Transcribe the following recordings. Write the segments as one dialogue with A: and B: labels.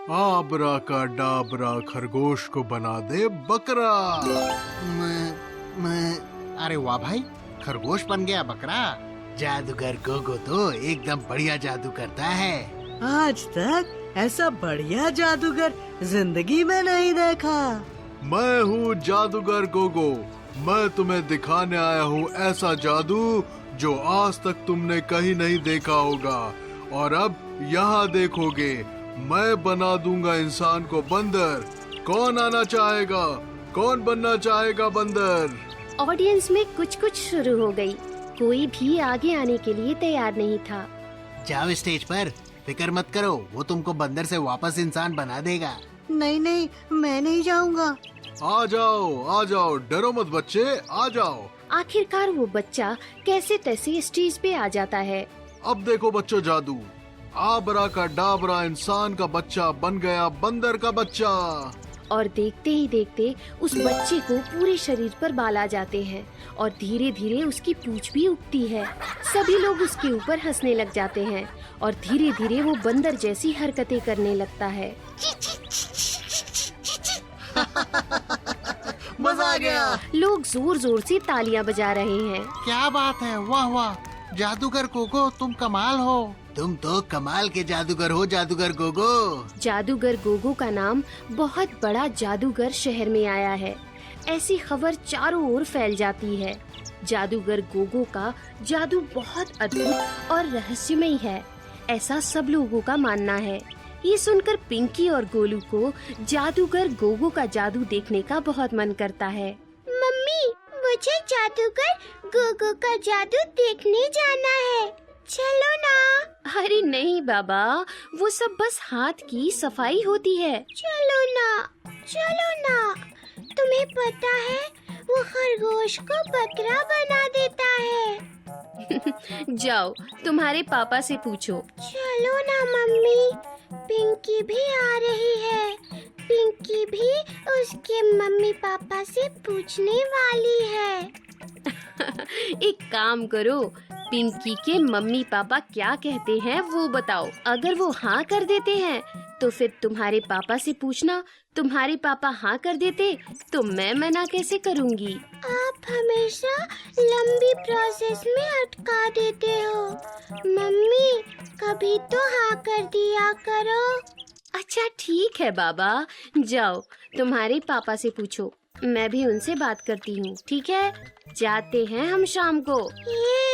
A: आबरा का डाबरा खरगोश को बना दे बकरा।
B: अरे वाह भाई, खरगोश बन गया बकरा। जादूगर गोगो तो एकदम बढ़िया जादू करता है।
C: आज तक ऐसा बढ़िया जादूगर जिंदगी में नहीं देखा।
A: मैं हूँ जादूगर गोगो। मैं तुम्हें दिखाने आया हूँ ऐसा जादू जो आज तक तुमने कहीं नहीं देखा होगा। और अब यहाँ देखोगे, मैं बना दूंगा इंसान को बंदर। कौन आना चाहेगा? कौन बनना चाहेगा बंदर?
D: ऑडियंस में कुछ शुरू हो गई। कोई भी आगे आने के लिए तैयार नहीं था।
B: जाओ स्टेज पर, फिक्र मत करो, वो तुमको बंदर से वापस इंसान बना देगा।
C: नहीं नहीं, मैं नहीं जाऊंगा।
A: आ जाओ, डरो मत बच्चे, आ जाओ।
D: आखिरकार वो बच्चा कैसे तैसे स्टेज पे आ जाता है।
A: अब देखो बच्चों जादू। आबरा का डाबरा इंसान का बच्चा बन गया बंदर का बच्चा।
D: और देखते ही देखते उस बच्चे को पूरे शरीर पर बाल आ जाते हैं और धीरे धीरे उसकी पूंछ भी उगती है। सभी लोग उसके ऊपर हंसने लग जाते हैं और धीरे धीरे वो बंदर जैसी हरकतें करने लगता है।
B: मजा आ गया।
D: लोग जोर जोर से तालियां बजा रहे हैं।
B: क्या बात है, वाह वाह, जादूगर गोगो तुम कमाल हो। तुम तो कमाल के जादूगर हो जादूगर गोगो।
D: जादूगर गोगो का नाम बहुत बड़ा जादूगर शहर में आया है। ऐसी खबर चारों ओर फैल जाती है। जादूगर गोगो का जादू बहुत अद्भुत और रहस्यमय है, ऐसा सब लोगों का मानना है। ये सुनकर पिंकी और गोलू को जादूगर गोगो का जादू देखने का बहुत मन करता है।
E: मम्मी, मुझे जादूगर गोगो का जादू देखने जाना है, चलो ना।
D: अरे नहीं बाबा, वो सब बस हाथ की सफाई होती है।
E: चलो ना। तुम्हें पता है वो खरगोश को बकरा बना देता है।
D: जाओ, तुम्हारे पापा से पूछो।
E: चलो ना मम्मी, पिंकी भी आ रही है। पिंकी भी उसके मम्मी पापा से पूछने वाली है।
D: एक काम करो, पिंकी के मम्मी पापा क्या कहते हैं वो बताओ। अगर वो हाँ कर देते हैं तो फिर तुम्हारे पापा से पूछना। तुम्हारे पापा हाँ कर देते तो मैं मना कैसे करूँगी।
E: आप हमेशा लंबी प्रोसेस में अटका देते हो। मम्मी, कभी तो हाँ कर दिया करो।
D: अच्छा ठीक है बाबा, जाओ तुम्हारे पापा से पूछो। मैं भी उनसे बात करती हूँ, ठीक है? जाते हैं हम शाम को।
E: ये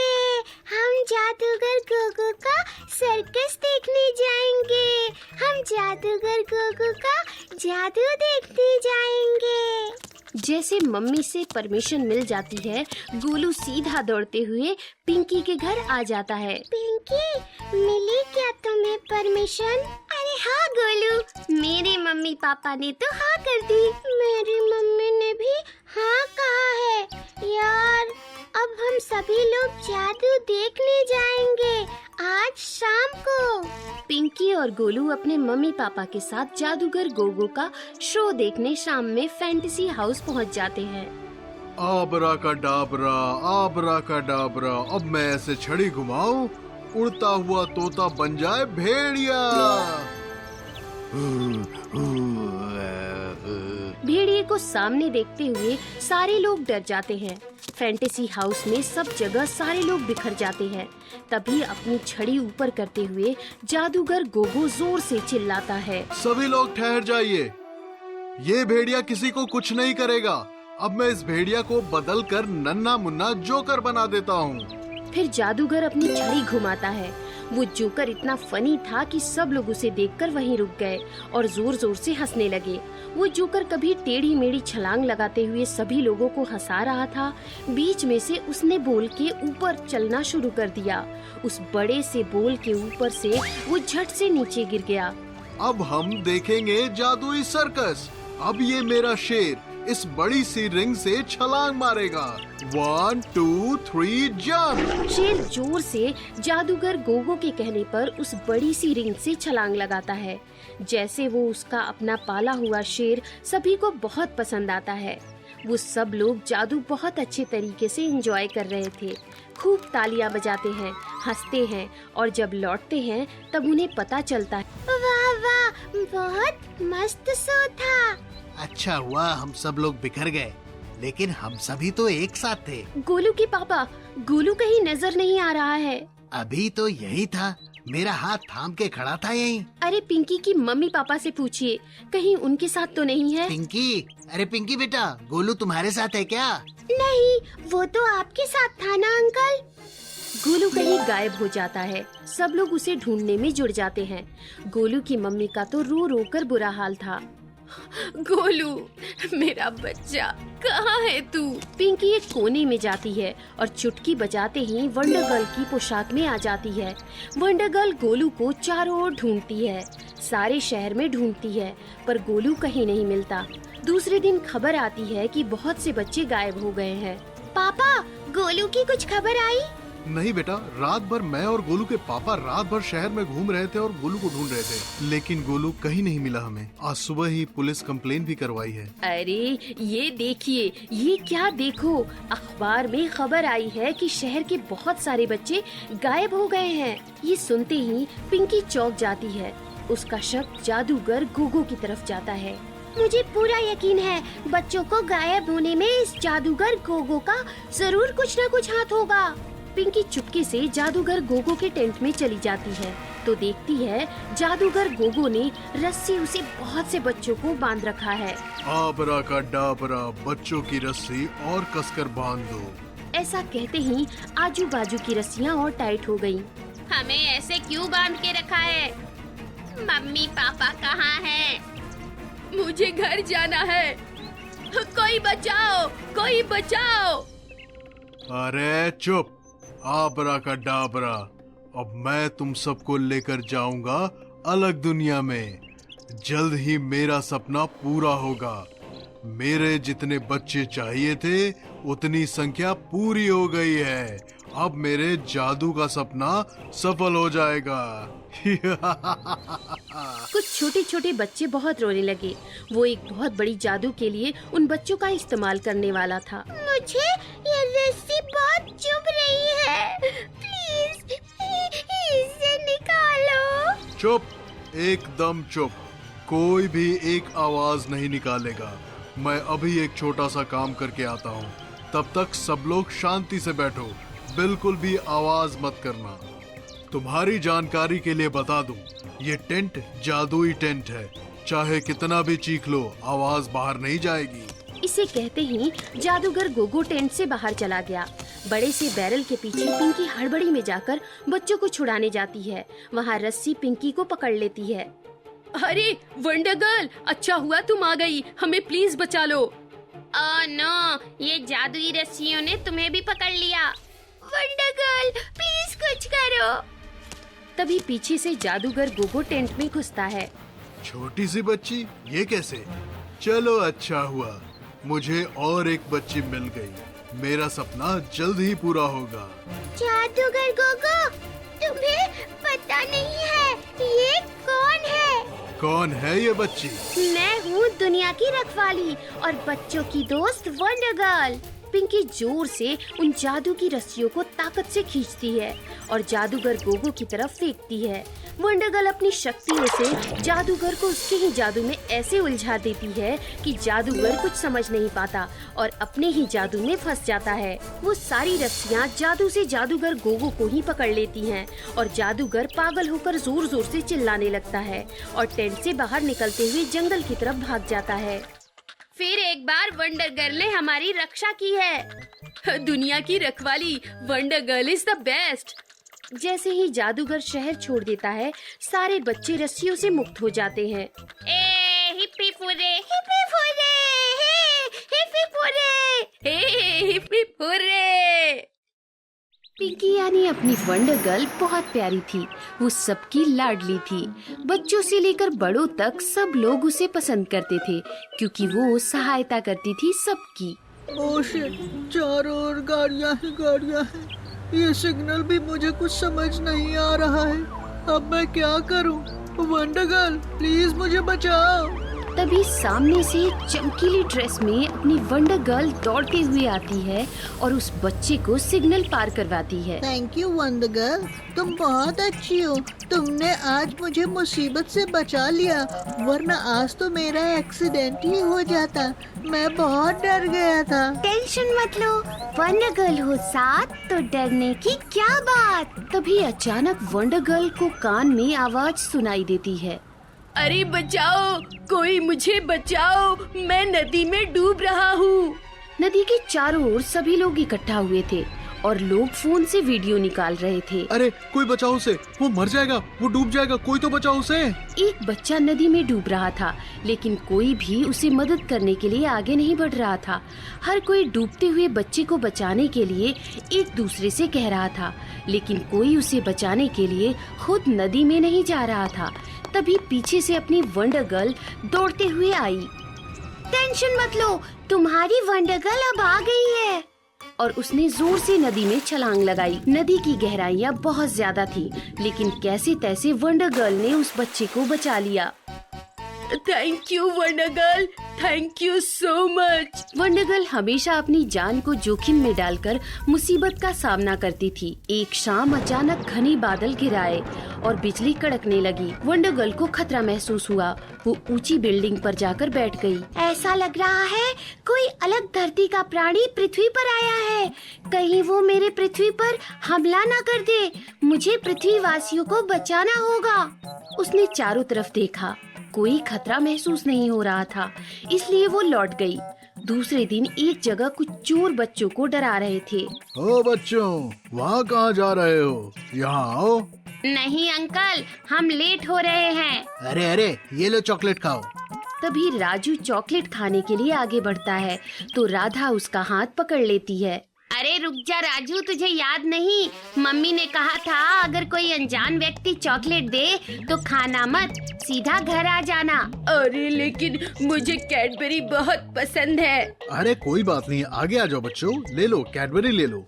E: हम जादूगर गोगो का सर्कस देखने जाएंगे। हम जादूगर गोगो का जादू देखने जाएंगे।
D: जैसे मम्मी से परमिशन मिल जाती है, गोलू सीधा दौड़ते हुए पिंकी के घर आ जाता है।
E: पिंकी, मिली क्या तुम्हें परमिशन? अरे हाँ गोलू, मेरे मम्मी पापा ने तो हाँ कर दी। मेरी मम्मी ने भी हाँ कहा है। यार, अब हम सभी लोग जादू देखने जाएंगे आज शाम को।
D: पिंकी और गोलू अपने मम्मी पापा के साथ जादूगर गोगो का शो देखने शाम में फैंटेसी हाउस पहुंच जाते हैं।
A: आबरा का डाबरा, अब मैं ऐसे छड़ी घुमाऊं, उड़ता हुआ तोता बन जाए भेड़िया।
D: भेड़िए को सामने देखते हुए सारे लोग डर जाते हैं। फैंटेसी हाउस में सब जगह सारे लोग बिखर जाते हैं। तभी अपनी छड़ी ऊपर करते हुए जादूगर गोगो जोर से चिल्लाता है।
A: सभी लोग ठहर जाइए, ये भेड़िया किसी को कुछ नहीं करेगा। अब मैं इस भेड़िया को बदल कर नन्हा मुन्ना जोकर बना देता हूँ।
D: फिर जादूगर अपनी छड़ी घुमाता है। वो जोकर इतना फनी था कि सब लोग उसे देखकर वहीं रुक गए और जोर जोर से हंसने लगे। वो जोकर कभी टेढ़ी मेढ़ी छलांग लगाते हुए सभी लोगों को हंसा रहा था। बीच में से उसने बोल के ऊपर चलना शुरू कर दिया। उस बड़े से बोल के ऊपर से वो झट से नीचे गिर गया।
A: अब हम देखेंगे जादुई सर्कस। अब ये मेरा शेर इस बड़ी सी रिंग से छलांग मारेगा। 1 2 3 जंप।
D: शेर जोर से जादूगर गोगो के कहने पर उस बड़ी सी रिंग से छलांग लगाता है। जैसे वो उसका अपना पाला हुआ शेर सभी को बहुत पसंद आता है। वो सब लोग जादू बहुत अच्छे तरीके से एंजॉय कर रहे थे। खूब तालियां बजाते हैं, हंसते हैं और जब लौटते हैं तब उन्हें पता चलता है।
E: वाह वाह, बहुत मस्त शो था।
B: अच्छा हुआ हम सब लोग बिखर गए, लेकिन हम सभी तो एक साथ थे।
D: गोलू के पापा, गोलू कहीं नजर नहीं आ रहा है।
B: अभी तो यही था, मेरा हाथ थाम के खड़ा था यहीं।
D: अरे पिंकी की मम्मी पापा से पूछिए, कहीं उनके साथ तो नहीं है।
B: पिंकी, अरे पिंकी बेटा, गोलू तुम्हारे साथ है क्या?
E: नहीं, वो तो आपके साथ था ना अंकल।
D: गोलू कहीं गायब हो जाता है। सब लोग उसे ढूंढने में जुट जाते हैं। गोलू की मम्मी का तो रो रो कर बुरा हाल था। गोलू, मेरा बच्चा, कहाँ है तू? पिंकी एक कोने में जाती है और चुटकी बजाते ही वंडर गर्ल की पोशाक में आ जाती है। वंडर गर्ल गोलू को चारों ओर ढूंढती है, सारे शहर में ढूंढती है, पर गोलू कहीं नहीं मिलता। दूसरे दिन खबर आती है कि बहुत से बच्चे गायब हो गए हैं।
E: पापा, गोलू की कुछ खबर आई?
A: नहीं बेटा, रात भर मैं और गोलू के पापा रात भर शहर में घूम रहे थे और गोलू को ढूंढ रहे थे, लेकिन गोलू कहीं नहीं मिला हमें। आज सुबह ही पुलिस कंप्लेन भी करवाई है।
D: अरे ये देखिए, ये क्या देखो, अखबार में खबर आई है कि शहर के बहुत सारे बच्चे गायब हो गए हैं। ये सुनते ही पिंकी चौंक जाती है। उसका शक जादूगर गोगो की तरफ जाता है।
E: मुझे पूरा यकीन है बच्चों को गायब होने में इस जादूगर गोगो का जरूर कुछ न कुछ हाथ होगा।
D: पिंकी चुपके से जादूगर गोगो के टेंट में चली जाती है तो देखती है जादूगर गोगो ने रस्सी उसे बहुत से बच्चों को बांध रखा है।
A: आबरा का डाबरा, बच्चों की रस्सी और कसकर बांध दो।
D: ऐसा कहते ही आजू बाजू की रस्सियाँ और टाइट हो गयी।
E: हमें ऐसे क्यों बांध के रखा है? मम्मी पापा कहाँ हैं?
D: मुझे घर जाना है, कोई बचाओ, कोई बचाओ।
A: अरे चुप, आबरा का डाबरा, अब मैं तुम सबको लेकर जाऊंगा अलग दुनिया में। जल्द ही मेरा सपना पूरा होगा। मेरे जितने बच्चे चाहिए थे उतनी संख्या पूरी हो गई है। अब मेरे जादू का सपना सफल हो जाएगा।
D: कुछ छोटे छोटे बच्चे बहुत रोने लगे। वो एक बहुत बड़ी जादू के लिए उन बच्चों का इस्तेमाल करने वाला था।
E: मुझे ये रस्सी बहुत चुभ रही है, प्लीज इसे निकालो।
A: चुप, एकदम चुप, कोई भी एक आवाज नहीं निकालेगा। मैं अभी एक छोटा सा काम करके आता हूँ, तब तक सब लोग शांति से बैठो, बिल्कुल भी आवाज मत करना। तुम्हारी जानकारी के लिए बता दूं, ये टेंट जादुई टेंट है, चाहे कितना भी चीख लो आवाज बाहर नहीं जाएगी।
D: इसे कहते ही जादूगर गोगो टेंट से बाहर चला गया। बड़े से बैरल के पीछे पिंकी हड़बड़ी में जाकर बच्चों को छुड़ाने जाती है। वहाँ रस्सी पिंकी को पकड़ लेती है। अरे वंडर गर्ल, अच्छा हुआ तुम आ गई, हमें प्लीज बचा लो।
E: ओह नो, ये जादुई रस्सियों ने तुम्हें भी पकड़ लिया। वंडर गर्ल, प्लीज कुछ करो।
D: तभी पीछे से जादूगर गोगो टेंट में घुसता है।
A: छोटी सी बच्ची, ये कैसे? चलो अच्छा हुआ, मुझे और एक बच्ची मिल गई। मेरा सपना जल्द ही पूरा होगा।
E: जादूगर गोगो, तुम्हें पता नहीं है ये कौन है?
A: कौन है ये बच्ची?
E: मैं हूँ दुनिया की रखवाली और बच्चों की दोस्त वंडर गर्ल।
D: पिंकी जोर से उन जादू की रस्सियों को ताकत से खींचती है और जादूगर गोगो की तरफ फेंकती है। वंडर गर्ल अपनी शक्तियों से जादूगर को उसके ही जादू में ऐसे उलझा देती है कि जादूगर कुछ समझ नहीं पाता और अपने ही जादू में फंस जाता है। वो सारी रस्सियाँ जादू से जादूगर गोगो को ही पकड़ लेती हैं और जादूगर पागल होकर जोर जोर से चिल्लाने लगता है और टेंट से बाहर निकलते हुए जंगल की तरफ भाग जाता है।
E: फिर एक बार वंडर गर्ल ने हमारी रक्षा की है।
D: दुनिया की रखवाली, wonder girl is the best. जैसे ही जादूगर शहर छोड़ देता है, सारे बच्चे रस्सियों से मुक्त हो जाते हैं।
E: Hippie फुरे, hippie फुरे, hippie फुरे,
D: hippie फुरे। Pinky यानी अपनी वंडर गर्ल बहुत प्यारी थी। वो सबकी लाडली थी। बच्चों से लेकर बड़ों तक सब लोग उसे पसंद करते थे क्योंकि वो सहायता करती थी सबकी।
C: ओह शिट, चारों ओर गाड़ियाँ ही गाड़ियाँ हैं। ये सिग्नल भी मुझे कुछ समझ नहीं आ रहा है। अब मैं क्या करूं? वंडर गर्ल, प्लीज मुझे बचाओ।
D: तभी सामने से एक चमकीली ड्रेस में अपनी वंडर गर्ल दौड़ते हुए आती है और उस बच्चे को सिग्नल पार करवाती है।
C: थैंक यू वंडर गर्ल, तुम बहुत अच्छी हो। तुमने आज मुझे मुसीबत से बचा लिया, वरना आज तो मेरा एक्सीडेंट ही हो जाता। मैं बहुत डर गया था।
E: टेंशन मत लो, वंडर गर्ल हो साथ तो डरने की क्या बात।
D: तभी अचानक वंडर गर्ल को कान में आवाज सुनाई देती है, अरे बचाओ, कोई मुझे बचाओ, मैं नदी में डूब रहा हूँ। नदी के चारों ओर सभी लोग इकट्ठा हुए थे और लोग फोन से वीडियो निकाल रहे थे।
A: अरे कोई बचाओ उसे, वो मर जाएगा, वो डूब जाएगा, कोई तो बचाओ उसे।
D: एक बच्चा नदी में डूब रहा था, लेकिन कोई भी उसे मदद करने के लिए आगे नहीं बढ़ रहा था। हर कोई डूबते हुए बच्चे को बचाने के लिए एक दूसरे से कह रहा था, लेकिन कोई उसे बचाने के लिए खुद नदी में नहीं जा रहा था। तभी पीछे से अपनी वंडर गर्ल दौड़ते हुए आई।
E: टेंशन मत लो, तुम्हारी वंडर गर्ल अब आ गई है।
D: और उसने जोर से नदी में छलांग लगाई। नदी की गहराइयाँ बहुत ज्यादा थी, लेकिन कैसे तैसे वंडर गर्ल ने उस बच्चे को बचा लिया। Thank you wonder girl, thank you so much. Wonder girl हमेशा अपनी जान को जोखिम में डालकर मुसीबत का सामना करती थी। एक शाम अचानक घने बादल घिराए और बिजली कड़कने लगी। वंडर गर्ल को खतरा महसूस हुआ। वो ऊंची बिल्डिंग पर जाकर बैठ गई।
E: ऐसा लग रहा है कोई अलग धरती का प्राणी पृथ्वी पर आया है। कहीं वो मेरे पृथ्वी पर हमला न कर दे। मुझे पृथ्वी वासियों को बचाना होगा।
D: उसने चारों तरफ देखा, कोई खतरा महसूस नहीं हो रहा था, इसलिए वो लौट गई। दूसरे दिन एक जगह कुछ चोर बच्चों को डरा रहे थे।
A: ओ बच्चों, वहाँ कहाँ जा रहे हो? यहाँ आओ।
E: नहीं अंकल, हम लेट हो रहे हैं।
B: अरे अरे, ये लो चॉकलेट खाओ।
D: तभी राजू चॉकलेट खाने के लिए आगे बढ़ता है तो राधा उसका हाथ पकड़ लेती है।
E: अरे रुक जा राजू, तुझे याद नहीं, मम्मी ने कहा था अगर कोई अनजान व्यक्ति चॉकलेट दे तो खाना मत, सीधा घर आ जाना।
D: अरे लेकिन मुझे कैडबरी बहुत पसंद है।
A: अरे कोई बात नहीं, आगे आ जाओ बच्चों, ले लो कैडबरी ले लो।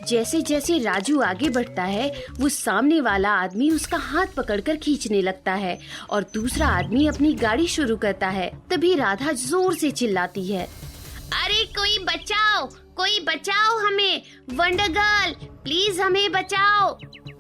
D: जैसे जैसे राजू आगे बढ़ता है, वो सामने वाला आदमी उसका हाथ पकड़कर खींचने लगता है और दूसरा आदमी अपनी गाड़ी शुरू करता है। तभी राधा जोर से चिल्लाती है,
E: अरे कोई बचाओ हमें, वंडर गर्ल प्लीज हमें बचाओ।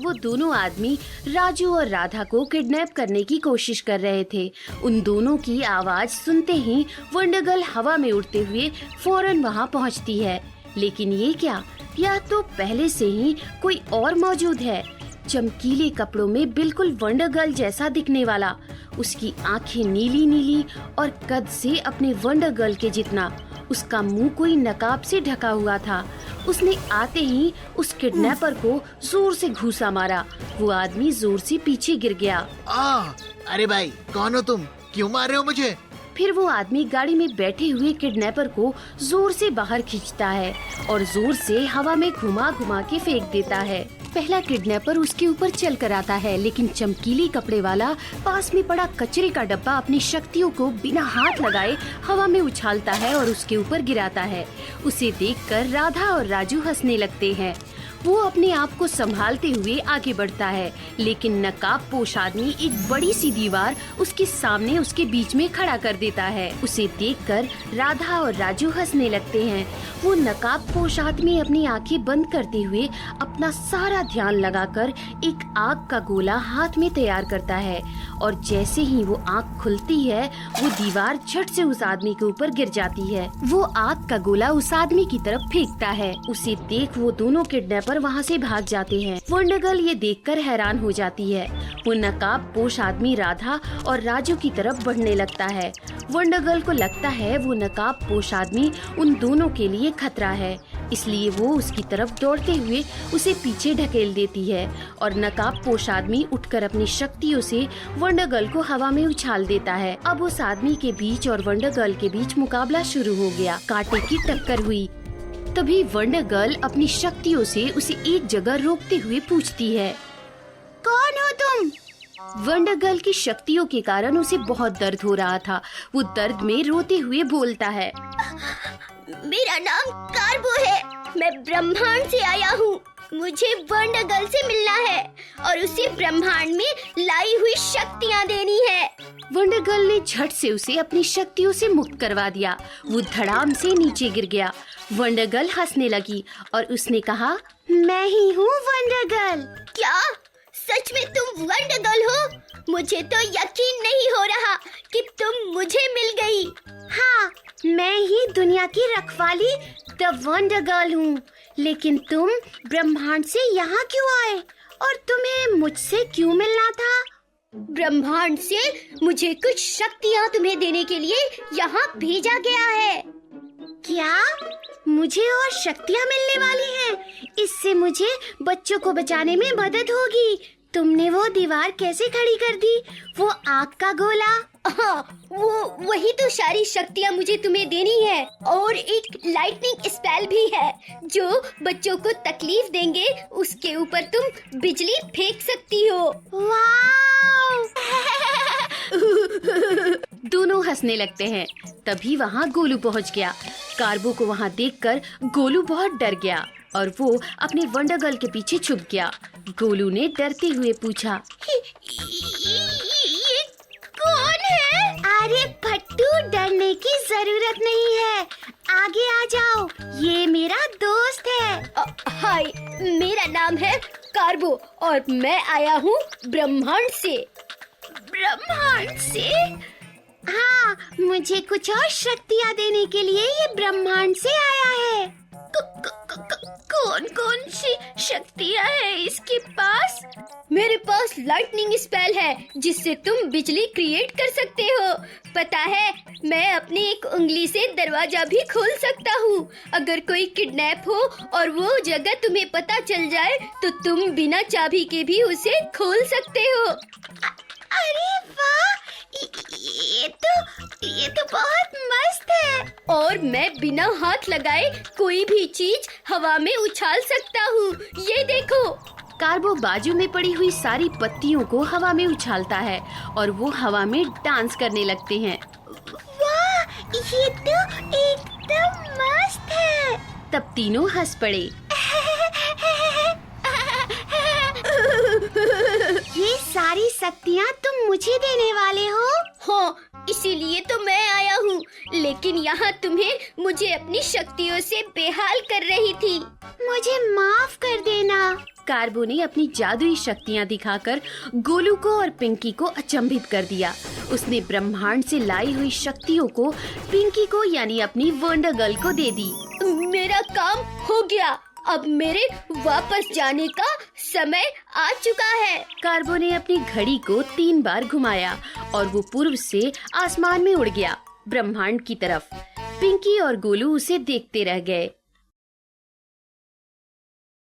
D: वो दोनों आदमी राजू और राधा को किडनैप करने की कोशिश कर रहे थे। उन दोनों की आवाज सुनते ही वंडर गर्ल हवा में उड़ते हुए फौरन वहाँ पहुँचती है। लेकिन ये क्या, यह तो पहले से ही कोई और मौजूद है। चमकीले कपड़ों में बिल्कुल वंडर गर्ल जैसा दिखने वाला, उसकी आंखें नीली नीली और कद से अपने वंडर गर्ल के जितना। उसका मुंह कोई नकाब से ढका हुआ था। उसने आते ही उस किडनैपर को जोर से घूंसा मारा। वो आदमी जोर से पीछे गिर गया।
B: अरे भाई, कौन हो तुम? क्यों मार रहे हो मुझे?
D: फिर वो आदमी गाड़ी में बैठे हुए किडनैपर को जोर से बाहर खींचता है और जोर से हवा में घुमा घुमा के फेंक देता है। पहला किडनैपर उसके ऊपर चल कर आता है, लेकिन चमकीले कपड़े वाला पास में पड़ा कचरे का डब्बा अपनी शक्तियों को बिना हाथ लगाए हवा में उछालता है और उसके ऊपर गिराता है। उसे देखकर राधा और राजू हंसने लगते हैं। वो अपने आप को संभालते हुए आगे बढ़ता है, लेकिन नकाबपोश आदमी एक बड़ी सी दीवार उसके सामने उसके बीच में खड़ा कर देता है। उसे देखकर राधा और राजू हंसने लगते हैं। वो नकाबपोश आदमी अपनी आंखें बंद करते हुए अपना सारा ध्यान लगाकर एक आग का गोला हाथ में तैयार करता है और जैसे ही वो आंख खुलती है, वो दीवार झट से उस आदमी के ऊपर गिर जाती है। वो आग का गोला उस आदमी की तरफ फेंकता है। उसे देख वो दोनों किडनैपर वहाँ से भाग जाते हैं। वंडर गर्ल ये देखकर हैरान हो जाती है। वो नकाबपोश आदमी राधा और राजू की तरफ बढ़ने लगता है। वंडर गर्ल को लगता है वो नकाबपोश आदमी उन दोनों के लिए खतरा है, इसलिए वो उसकी तरफ दौड़ते हुए उसे पीछे ढकेल देती है और नकाबपोश आदमी उठकर अपनी शक्तियों से वंडर गर्ल को हवा में उछाल देता है। अब उस आदमी के बीच और वंडर गर्ल के बीच मुकाबला शुरू हो गया। कांटे की टक्कर हुई। तभी वंडर गर्ल अपनी शक्तियों से उसे एक जगह रोकते हुए पूछती है,
E: कौन हो तुम?
D: वंडर गर्ल की शक्तियों के कारण उसे बहुत दर्द हो रहा था। वो दर्द में रोते हुए बोलता है,
E: मेरा नाम कार्बो है, मैं ब्रह्मांड से आया हूँ। मुझे वंडर गर्ल से मिलना है और उसे ब्रह्मांड में लाई हुई शक्तियाँ देनी है।
D: वंडर गर्ल ने झट से उसे अपनी शक्तियों से मुक्त करवा दिया। वो धड़ाम से नीचे गिर गया। वंडर गर्ल हंसने लगी और उसने कहा,
E: मैं ही हूँ वंडर गर्ल। क्या सच में तुम वंडर गर्ल हो? मुझे तो यकीन नहीं हो रहा कि तुम मुझे मिल गई।
D: हाँ, मैं ही दुनिया की रखवाली द वंडर गर्ल हूँ। लेकिन तुम ब्रह्मांड से यहाँ क्यों आए और तुम्हें मुझसे क्यों मिलना था?
E: ब्रह्मांड से मुझे कुछ शक्तियाँ तुम्हें देने के लिए यहाँ भेजा गया है।
D: क्या मुझे और शक्तियाँ मिलने वाली हैं? इससे मुझे बच्चों को बचाने में मदद होगी। तुमने वो दीवार कैसे खड़ी कर दी? वो आग का गोला?
E: हाँ, वही तो सारी शक्तियाँ मुझे तुम्हें देनी है। और एक लाइटनिंग स्पेल भी है जो बच्चों को तकलीफ देंगे उसके ऊपर तुम बिजली फेंक सकती हो।
D: वाव! दोनों हंसने लगते हैं। तभी वहाँ गोलू पहुँच गया। कार्बो को वहाँ देखकर गोलू बहुत डर गया और वो अपने वंडर गर्ल के पीछे छुप गया। गोलू ने डरते हुए पूछा,
E: ये कौन है?
D: अरे फट्टू, डरने की जरूरत नहीं है, आगे आ जाओ, ये मेरा दोस्त है।
E: हाय, मेरा नाम है कार्बो और मैं आया हूँ ब्रह्मांड से।
D: ब्रह्मांड से? हाँ, मुझे कुछ और शक्तियाँ देने के लिए ये ब्रह्मांड से आया है। कौन कौन सी शक्तियाँ हैं इसके पास?
E: मेरे पास लाइटनिंग स्पेल है जिससे तुम बिजली क्रिएट कर सकते हो। पता है, मैं अपनी एक उंगली से दरवाजा भी खोल सकता हूँ। अगर कोई किडनैप हो और वो जगह तुम्हें पता चल जाए तो तुम बिना चाबी के भी उसे खोल सकते हो।
D: अरे वाह, ये तो बहुत मस्त है।
E: और मैं बिना हाथ लगाए कोई भी चीज हवा में उछाल सकता हूँ। ये देखो।
D: कार्बो बाजू में पड़ी हुई सारी पत्तियों को हवा में उछालता है और वो हवा में डांस करने लगते हैं।
E: वाह, ये तो एकदम मस्त है।
D: तब तीनों हंस पड़े। ये सारी शक्तियाँ तुम मुझे देने वाले हो?
E: हाँ, इसीलिए तो मैं आया हूँ। लेकिन यहाँ तुम्हें मुझे अपनी शक्तियों से बेहाल कर रही थी।
D: मुझे माफ कर देना। कार्बो ने अपनी जादुई शक्तियाँ दिखाकर गोलू को और पिंकी को अचंभित कर दिया। उसने ब्रह्मांड से लाई हुई शक्तियों को पिंकी को यानी अपनी वंडर गर्ल को दे दी।
E: मेरा काम हो गया। अब मेरे वापस जाने का समय आ चुका है।
D: कार्बो ने अपनी घड़ी को 3 बार घुमाया और वो पूर्व से आसमान में उड़ गया, ब्रह्मांड की तरफ। पिंकी और गोलू उसे देखते रह गए।